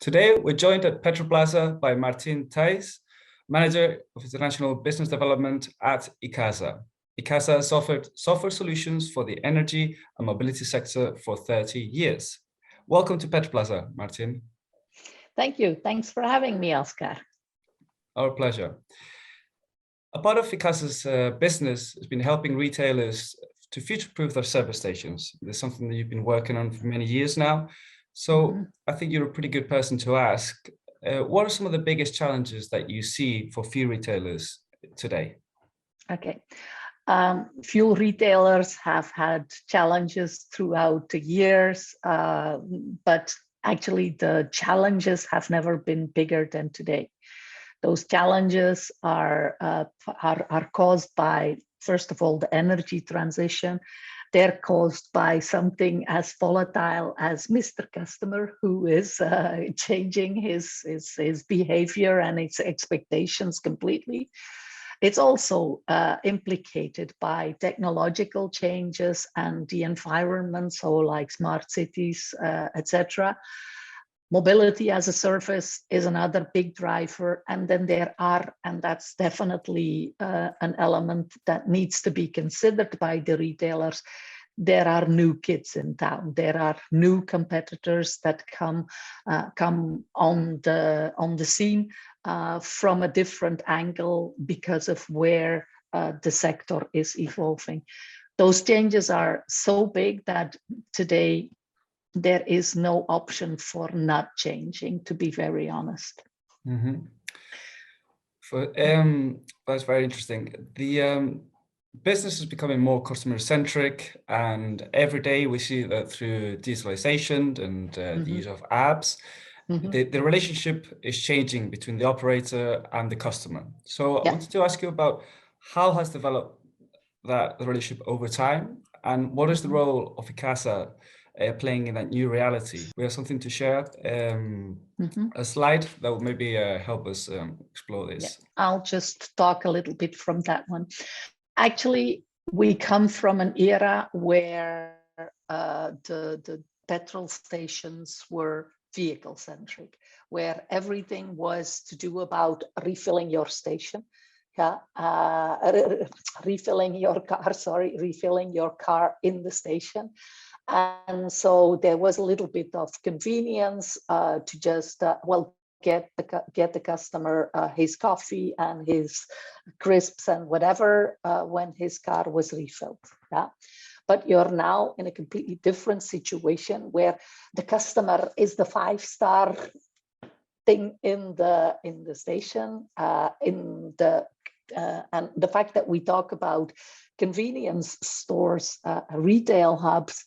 Today, we're joined at PetrolPlaza by Martin Thijs, Manager of International Business Development at ICASA. ICASA has offered software solutions for the energy and mobility sector for 30 years. Welcome to PetrolPlaza, Martin. Thank you. Thanks for having me, Oscar. Our pleasure. A part of ICASA's business has been helping retailers to future-proof their service stations. This is something that you've been working on for many years now. So I think you're a pretty good person to ask. What are some of the biggest challenges that you see for fuel retailers today? Okay. Fuel retailers have had challenges throughout the years, but actually the challenges have never been bigger than today. Those challenges are caused by, first of all, the energy transition. They're caused by something as volatile as Mr. Customer, who is changing his behavior and his expectations completely. It's also implicated by technological changes and the environment, so like smart cities, etc. Mobility as a service is another big driver. And then there are, and that's definitely an element that needs to be considered by the retailers, there are new kids in town. There are new competitors that come on the scene from a different angle because of where the sector is evolving. Those changes are so big that today there is no option for not changing, to be very honest. Mm-hmm. That's very interesting. The business is becoming more customer-centric, and every day we see that through digitalization and the use of apps, the relationship is changing between the operator and the customer. So I wanted to ask you about how has developed that relationship over time, and what is the role of ICASA playing in that new reality? We have something to share, a slide that will maybe help us explore this. Yeah. I'll just talk a little bit from that one. Actually, we come from an era where the petrol stations were vehicle-centric, where everything was to do about refilling your station. Refilling your car in the station. And so there was a little bit of convenience to just, get the customer his coffee and his crisps and whatever when his car was refilled. Yeah? But you're now in a completely different situation where the customer is the five-star thing in the station, and the fact that we talk about convenience stores, retail hubs,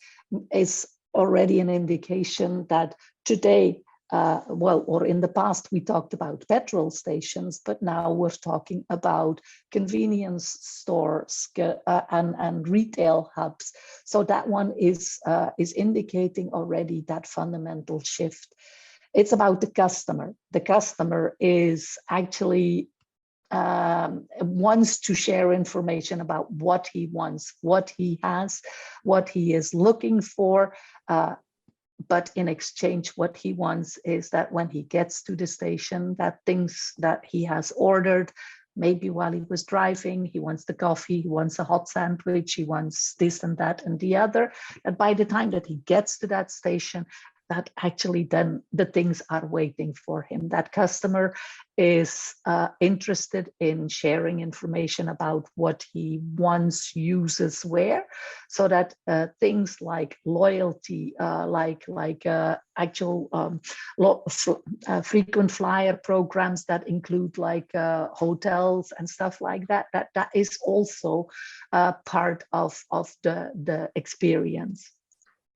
is already an indication that today, or in the past, we talked about petrol stations, but now we're talking about convenience stores and retail hubs. So that one is indicating already that fundamental shift. It's about the customer. The customer is actually wants to share information about what he wants, what he has, what he is looking for. But in exchange, what he wants is that when he gets to the station, that things that he has ordered, maybe while he was driving, he wants the coffee, he wants a hot sandwich, he wants this and that and the other, that by the time that he gets to that station, that actually then the things are waiting for him. That customer is interested in sharing information about what he wants, uses where, so that things like loyalty, frequent flyer programs that include like hotels and stuff like that, that is also part of the experience.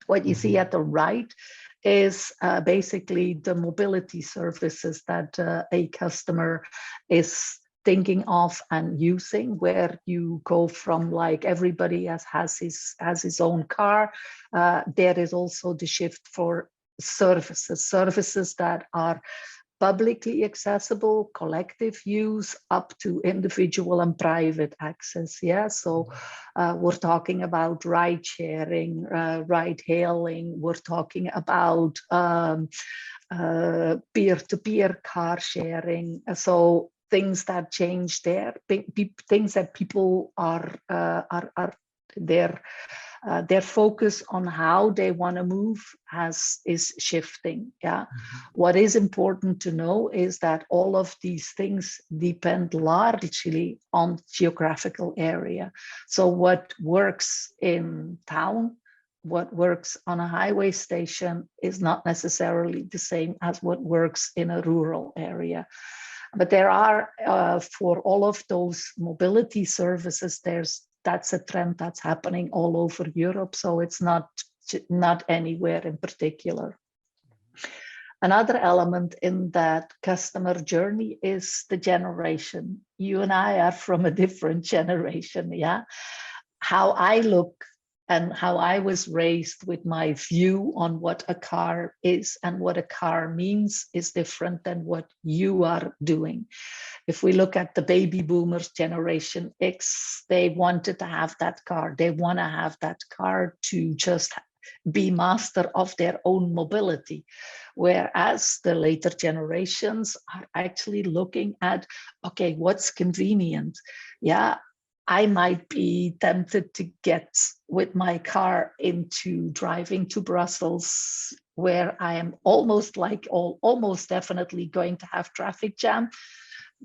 What you see at the right is basically the mobility services that a customer is thinking of and using, where you go from like everybody has his own car. There is also the shift for services that are publicly accessible, collective use, up to individual and private access. Yeah, so we're talking about ride sharing, ride hailing. We're talking about peer-to-peer car sharing. So things that change there, things that people are their focus on how they want to move is shifting. Yeah. What is important to know is that all of these things depend largely on geographical area. So what works in town, what works on a highway station is not necessarily the same as what works in a rural area. But there are, for all of those mobility services, that's a trend that's happening all over Europe. So it's not anywhere in particular. Another element in that customer journey is the generation. You and I are from a different generation, yeah? How I look and how I was raised with my view on what a car is and what a car means is different than what you are doing. If we look at the baby boomers, generation X, they wanted to have that car. They want to have that car to just be master of their own mobility. Whereas the later generations are actually looking at, okay, what's convenient? Yeah, I might be tempted to get with my car into driving to Brussels, where I am almost definitely going to have traffic jam.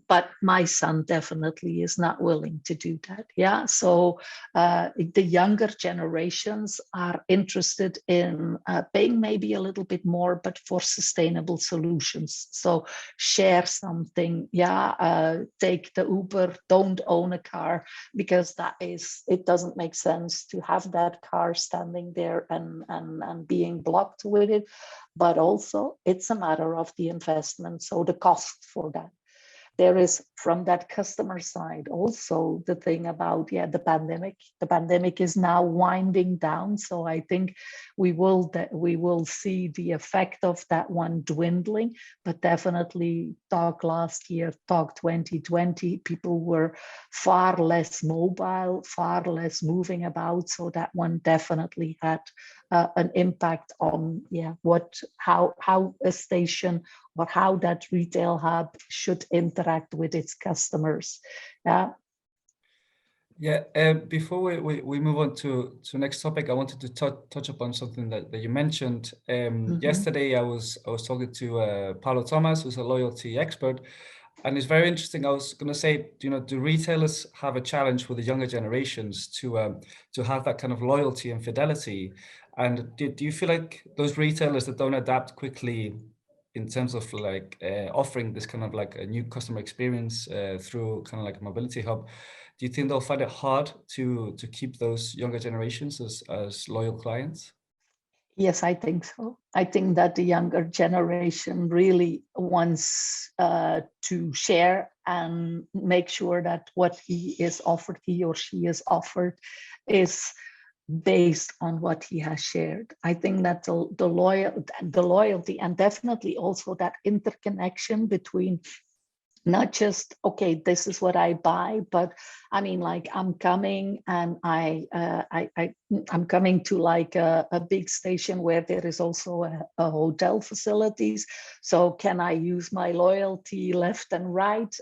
But my son definitely is not willing to do that. Yeah, so the younger generations are interested in paying maybe a little bit more, but for sustainable solutions. So share something. Yeah, take the Uber. Don't own a car, because it doesn't make sense to have that car standing there and being blocked with it. But also, it's a matter of the investment. So the cost for that. There is, from that customer side, also the thing about the pandemic. The pandemic is now winding down, so I think we will see the effect of that one dwindling. But definitely, talk last year, talk 2020, people were far less mobile, far less moving about. So that one definitely had an impact on how a station or how that retail hub should interact with its customers. Before we move on to next topic, I wanted to touch upon something that you mentioned. Yesterday, I was talking to Paulo Thomas, who's a loyalty expert, and it's very interesting. I was going to say, do retailers have a challenge with the younger generations to have that kind of loyalty and fidelity? And do you feel like those retailers that don't adapt quickly in terms of offering this kind of like a new customer experience through kind of like a mobility hub, do you think they'll find it hard to keep those younger generations as loyal clients? Yes, I think so. I think that the younger generation really wants to share and make sure that what he or she is offered is based on what he has shared. I think that the loyalty and definitely also that interconnection between not just, okay, this is what I buy, but I mean, like I'm coming and I'm coming to like a big station where there is also a hotel facilities. So can I use my loyalty left and right?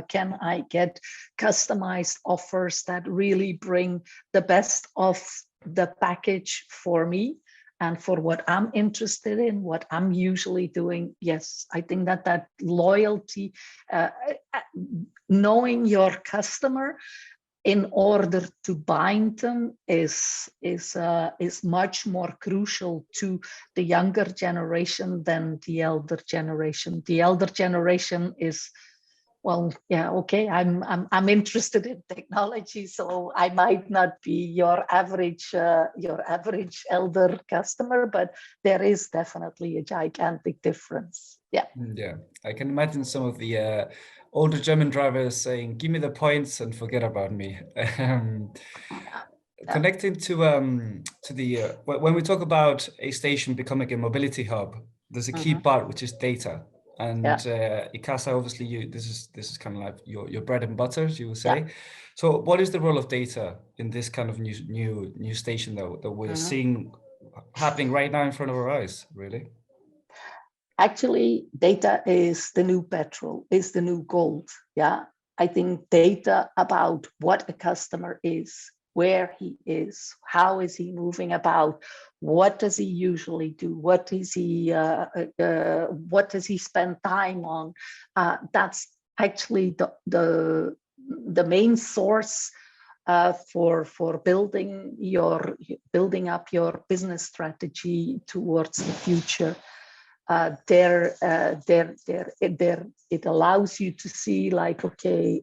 Can I get customized offers that really bring the best of the package for me and for what I'm interested in, what I'm usually doing? Yes, I think that loyalty, knowing your customer in order to bind them is much more crucial to the younger generation than the elder generation. The elder generation is, well, yeah, okay, I'm interested in technology, so I might not be your average elder customer, but there is definitely a gigantic difference. Yeah. Yeah, I can imagine some of the older German drivers saying, "Give me the points and forget about me." Connecting to the when we talk about a station becoming a mobility hub, there's a key part which is data. And ICASA, obviously, this is kind of like your bread and butter, as you would say. Yeah. So, what is the role of data in this kind of new station that we're seeing happening right now in front of our eyes? Really? Actually, data is the new petrol, is the new gold. Yeah, I think data about what a customer is, where he is, how is he moving about, what does he usually do, what does he spend time on. That's actually the main source for building up your business strategy towards the future. It allows you to see, like, okay,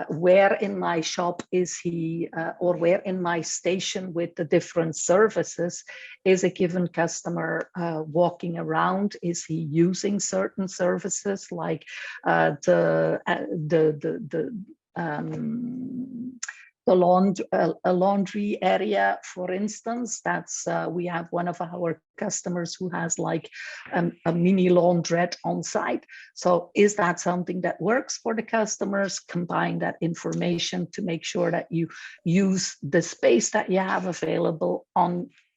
where in my shop is he, or where in my station with the different services is a given customer walking around? Is he using certain services like a laundry area, for instance? That's we have one of our customers who has like a mini laundrette on site. So is that something that works for the customers? Combine that information to make sure that you use the space that you have available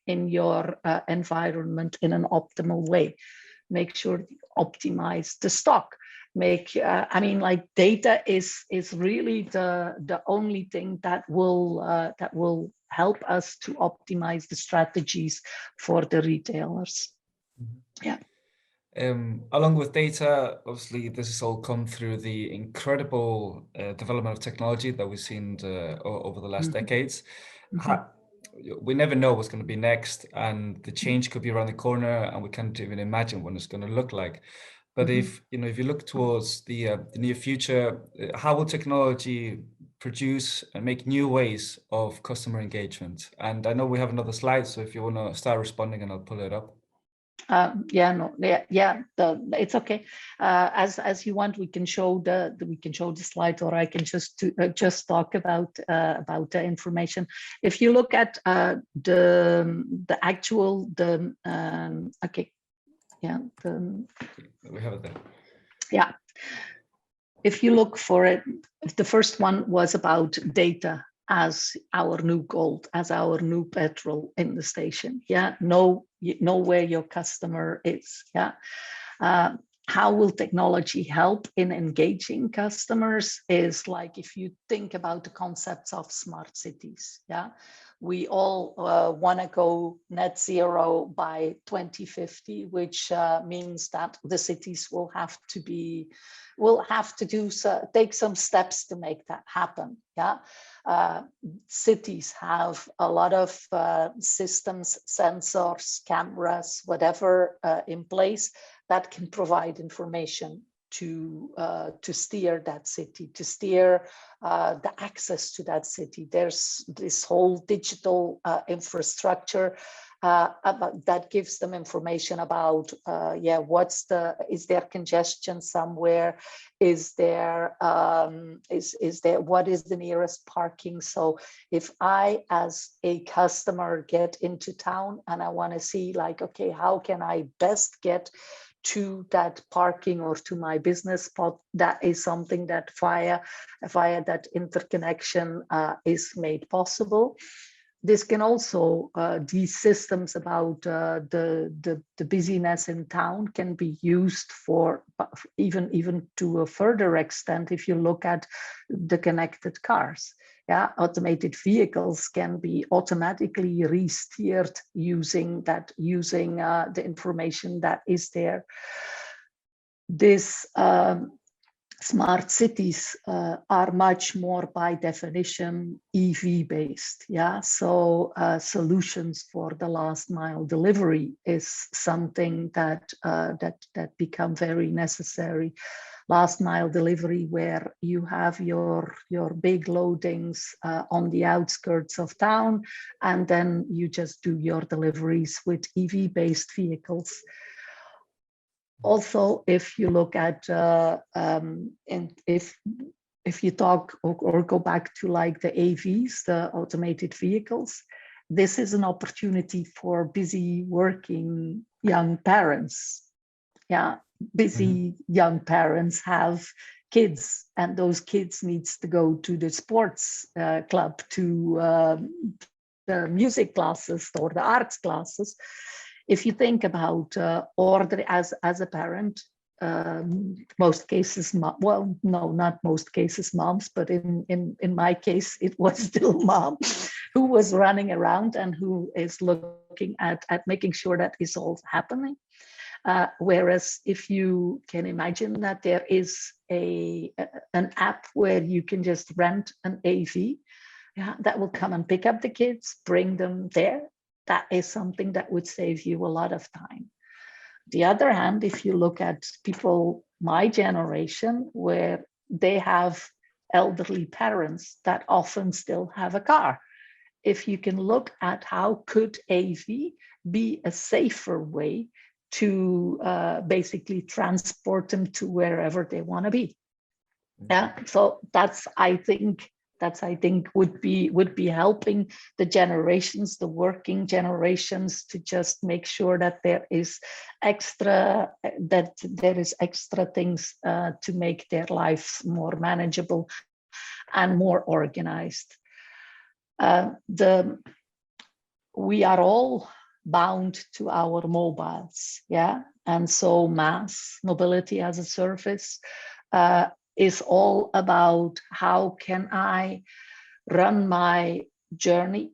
in your environment in an optimal way. Make sure you optimize the stock. I mean, like, data is really the only thing that will help us to optimize the strategies for the retailers. Yeah. Along with data, obviously, this has all come through the incredible development of technology that we've seen over the last decades. We never know what's going to be next, and the change could be around the corner, and we can't even imagine what it's going to look like. But if you look towards the near future, how will technology produce and make new ways of customer engagement? And I know we have another slide, so if you want to start responding, and I'll pull it up. It's okay. As you want, we can show the slide, or I can just talk about the information. If you look at the actual okay. Yeah, we have it there. Yeah, if you look for it, the first one was about data as our new gold, as our new petrol in the station. Yeah, know where your customer is. Yeah. How will technology help in engaging customers? Is like, if you think about the concepts of smart cities. Yeah, we all want to go net zero by 2050, which means that the cities will have to take some steps to make that happen. Yeah. Cities have a lot of systems, sensors, cameras, whatever in place that can provide information to steer that city, to steer the access to that city. There's this whole digital infrastructure that gives them information about is there congestion somewhere? Is there what is the nearest parking? So if I, as a customer, get into town and I want to see, like, okay, how can I best get to that parking or to my business spot? That is something that via that interconnection is made possible. This can also, these systems about the busyness in town can be used for even to a further extent. If you look at the connected cars, yeah, automated vehicles can be automatically re-steered using the information that is there. This smart cities are much more, by definition, EV based. Yeah, so solutions for the last mile delivery is something that become very necessary. Last mile delivery, where you have your big loadings on the outskirts of town, and then you just do your deliveries with EV based vehicles. Also, if you look at and if you talk or go back to like the AVs, the automated vehicles, this is an opportunity for busy working young parents. Yeah, busy young parents have kids, and those kids needs to go to the sports club, to the music classes or the arts classes. If you think about order as a parent, most cases, well, no, not most cases moms, but in my case, it was still mom who was running around and who is looking at making sure that is all happening. Whereas if you can imagine that there is an app where you can just rent an AV, yeah, that will come and pick up the kids, bring them there. That is something that would save you a lot of time. The other hand, if you look at people my generation, where they have elderly parents that often still have a car, if you can look at how could AV be a safer way to basically transport them to wherever they want to be. Yeah, so that's I think would be helping the generations, the working generations, to just make sure that there is extra things to make their lives more manageable and more organized. We are all bound to our mobiles, yeah, and so mass mobility as a service is all about how can I run my journey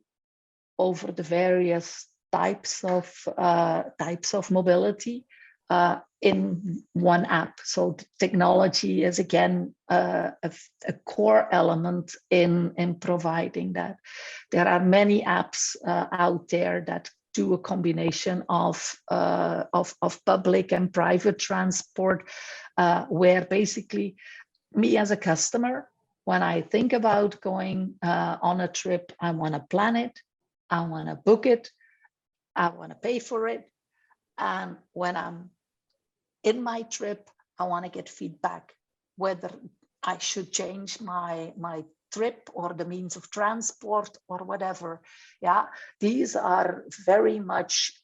over the various types of mobility in one app. So technology is again a core element in providing that. There are many apps out there that do a combination of public and private transport, where basically me as a customer, when I think about going on a trip, I want to plan it, I want to book it, I want to pay for it. And when I'm in my trip, I want to get feedback, whether I should change my trip or the means of transport or whatever. Yeah, these are very much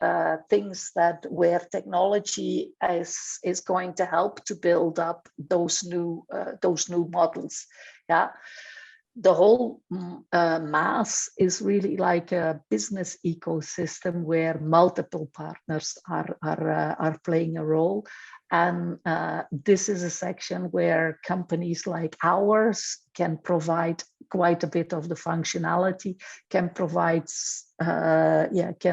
things that where technology is going to help to build up those new models. Yeah, the whole mass is really like a business ecosystem where multiple partners are playing a role. And this is a section where companies like ours can provide quite a bit of the functionality, can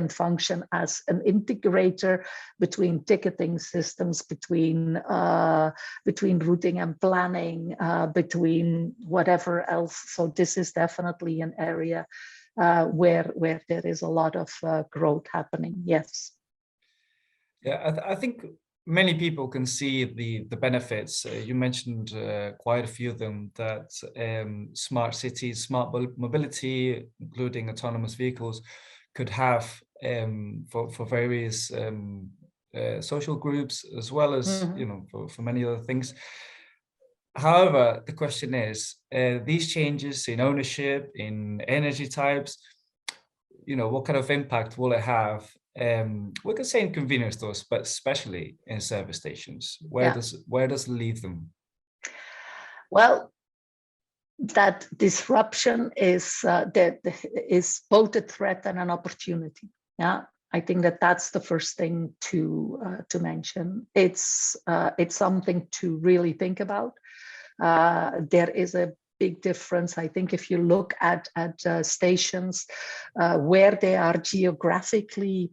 function as an integrator between ticketing systems, between routing and planning, between whatever else. So this is definitely an area where there is a lot of growth happening. Yes. Yeah, I think many people can see the benefits. You mentioned quite a few of them, that smart cities, smart mobility, including autonomous vehicles, could have for various social groups, as well as for many other things. However, the question is, these changes in ownership, in energy types, what kind of impact will it have? We can say in convenience stores, but especially in service stations. Where does it leave them? Well, that disruption is both a threat and an opportunity. Yeah, I think that's the first thing to mention. It's something to really think about. There is a big difference, I think, if you look at stations where they are geographically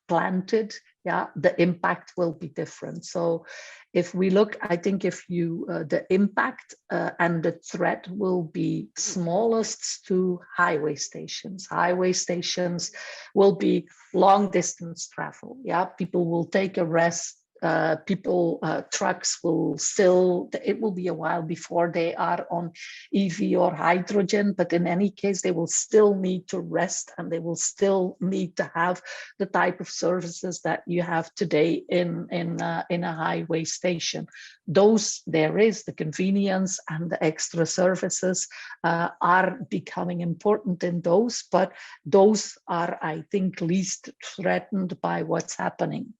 planted, yeah, the impact will be different. So if we look, I think if you the impact and the threat will be smallest to highway stations. Highway stations will be long distance travel. Yeah, people will take a rest. Trucks will still, it will be a while before they are on EV or hydrogen, but in any case, they will still need to rest, and they will still need to have the type of services that you have today in a highway station. There is the convenience and the extra services are becoming important in those, but those are, I think, least threatened by what's happening.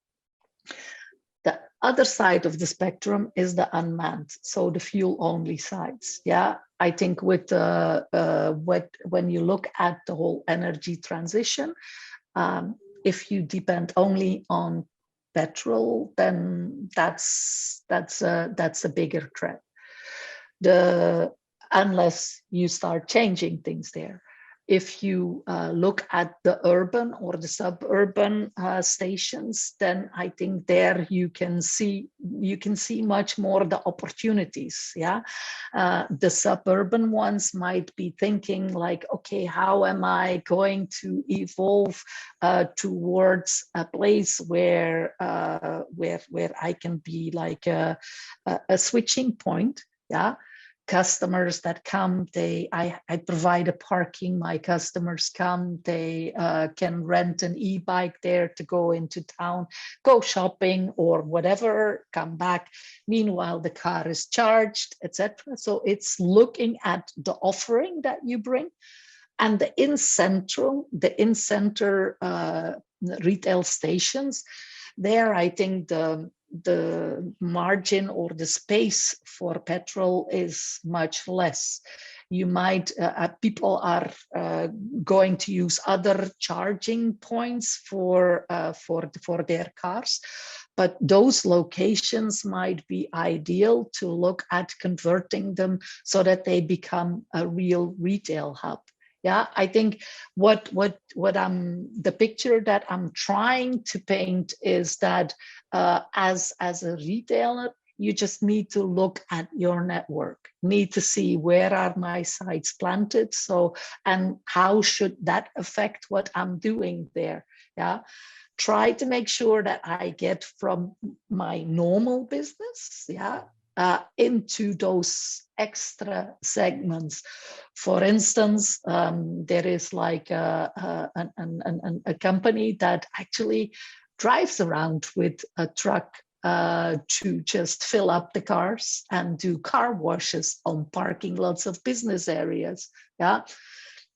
Other side of the spectrum is the unmanned, so the fuel only sites. Yeah, I think with when you look at the whole energy transition, if you depend only on petrol, then that's a bigger threat. Unless you start changing things there. If you look at the urban or the suburban stations, then I think there you can see much more the opportunities. Yeah, the suburban ones might be thinking like, okay, how am I going to evolve towards a place where I can be like a switching point. Yeah. Customers that come, I provide a parking. My customers come, they can rent an e-bike there to go into town, go shopping or whatever, come back. Meanwhile, the car is charged, etc. So it's looking at the offering that you bring. And the in-center retail stations, there I think the margin or the space for petrol is much less. You might people are going to use other charging points for their cars, but those locations might be ideal to look at converting them so that they become a real retail hub. Yeah, I think what the picture that I'm trying to paint is that as a retailer, you just need to look at your network, need to see where are my sites planted, so and how should that affect what I'm doing there. Yeah, try to make sure that I get from my normal business, yeah, into those extra segments. For instance, there is like a company that actually drives around with a truck to just fill up the cars and do car washes on parking lots of business areas. Yeah.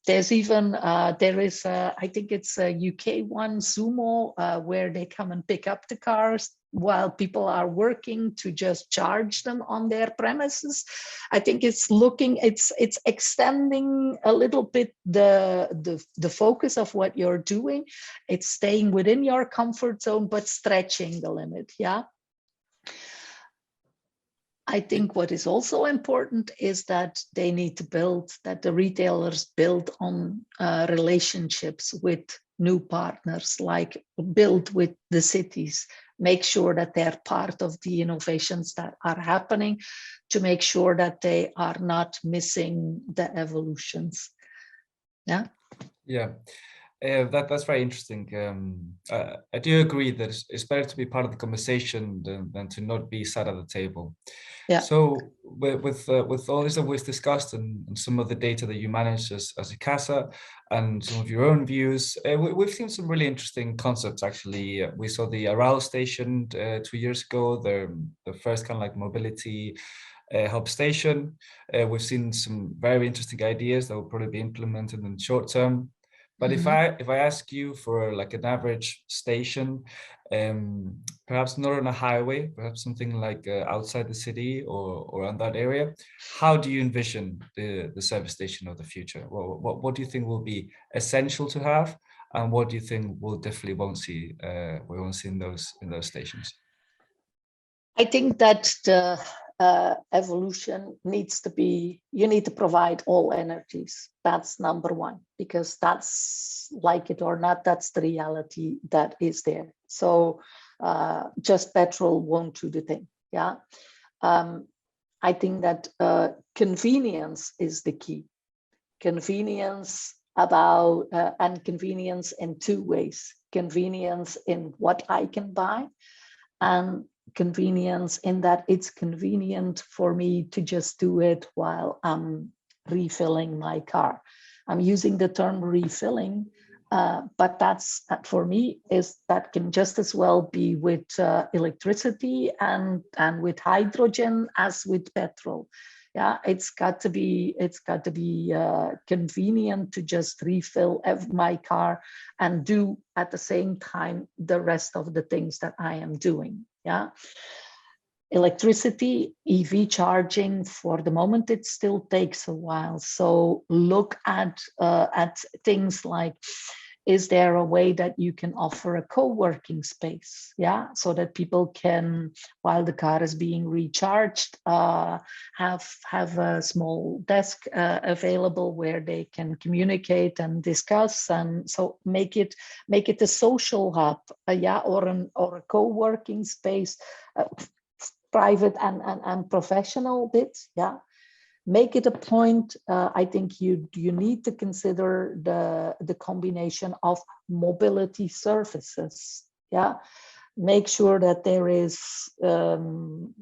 There's even, there is, I think it's a UK one, Sumo, where they come and pick up the cars while people are working to just charge them on their premises. I think it's extending a little bit the focus of what you're doing. It's staying within your comfort zone, but stretching the limit, yeah? I think what is also important is that they need to that the retailers build on relationships with new partners, like build with the cities, make sure that they're part of the innovations that are happening, to make sure that they are not missing the evolutions. Yeah. Yeah. That's very interesting. I do agree that it's better to be part of the conversation than to not be sat at the table. Yeah. So with all this that we've discussed and some of the data that you manage as ICASA and some of your own views, we've seen some really interesting concepts. Actually, we saw the Aral station 2 years ago, the first kind of like mobility hub station. We've seen some very interesting ideas that will probably be implemented in the short term. But if I ask you for like an average station, perhaps not on a highway, perhaps something like outside the city or on that area, how do you envision the service station of the future? What do you think will be essential to have, and what do you think we won't see in those stations? I think that the evolution needs to be, you need to provide all energies. That's number one, because that's, like it or not, that's the reality that is there. So just petrol won't do the thing. Yeah. I think that convenience is the key. Convenience and convenience in two ways. Convenience in what I can buy, and convenience in that it's convenient for me to just do it while I'm refilling my car. I'm using the term refilling, but that for me that can just as well be with electricity and with hydrogen as with petrol. Yeah, it's got to be convenient to just refill my car and do at the same time the rest of the things that I am doing. Yeah. Electricity, EV charging, for the moment, it still takes a while. So look at things like, is there a way that you can offer a co-working space? Yeah, so that people can, while the car is being recharged, have a small desk available where they can communicate and discuss, and so make it a social hub, yeah, or a co-working space. Private and professional bits, yeah. Make it a point. I think you need to consider the combination of mobility services, yeah. Make sure that there is the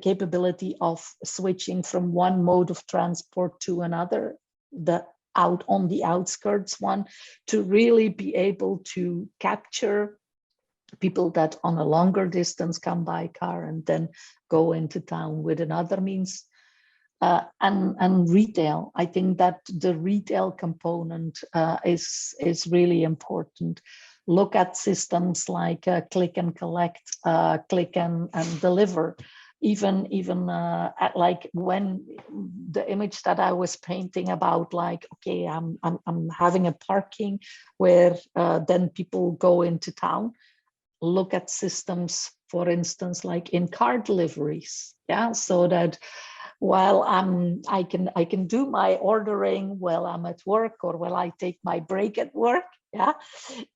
capability of switching from one mode of transport to another, the out on the outskirts one, to really be able to capture people that on a longer distance come by car and then go into town with another means. And retail, I think that the retail component is really important. Look at systems like click and collect, click and deliver. Even at like when the image that I was painting about, like, okay, I'm having a parking where then people go into town. Look at systems, for instance, like in car deliveries, yeah, so that while I can do my ordering while I'm at work, or while I take my break at work, yeah,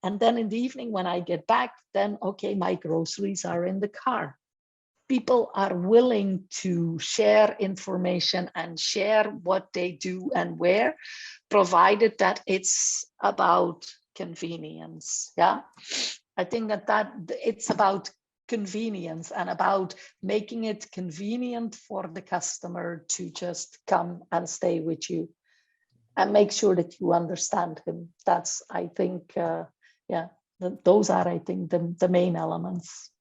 and then in the evening when I get back, then okay, my groceries are in the car. People are willing to share information and share what they do and where, provided that it's about convenience, yeah. I think that it's about convenience and about making it convenient for the customer to just come and stay with you, and make sure that you understand him. That's, I think, yeah, those are, I think, the main elements.